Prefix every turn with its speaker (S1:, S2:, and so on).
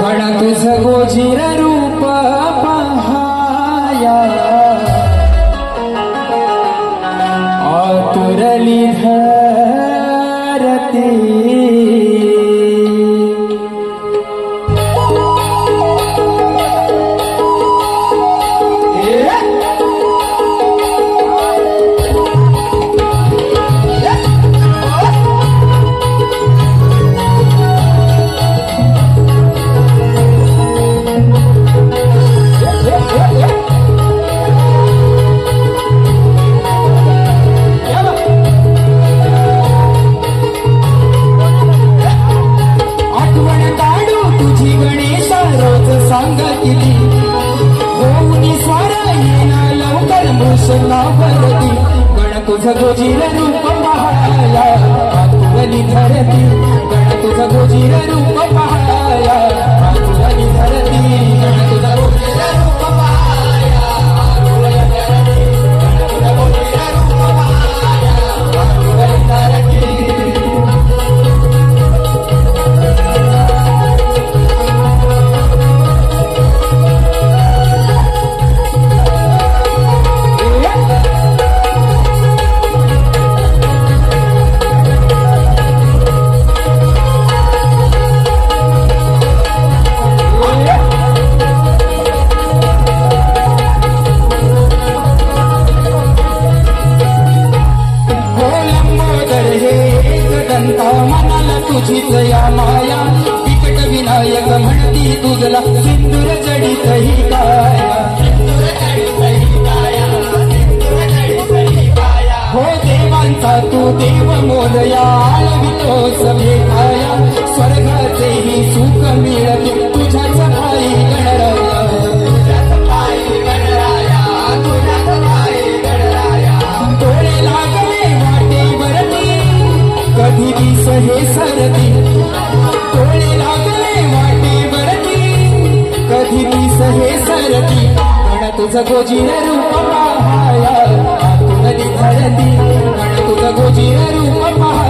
S1: गण तुझ गोजीर रूप पहाया आतुरली धरती गण तुझ गोजीर रूप पहाया आतुरली धरती गण तुझ गोजीर रूप पहाया आतुरली धरती गण तुझ गोजीर रूप पहाया आतुरली धरती गण तुझ गोजीर रूप पहाया आतुरली धरती मनाला तुझीच या माया विकट विनायक म्हणती तुझला सिंदूर जडित ही काया हो देवांचा तू देव मोरया आळवितोस भेटाया स्वर्गाचेही सुख मिळते तुझ्याच पायी गणराया डोळे लागले वाटेवरती कधी दिस हे सरती डोळे लागले वाटेवरती कधी दिस हे सरती गण तुझ गोजीर रूप पहाया आतुरली धरती गण तुझ गोजीर रूप पहाया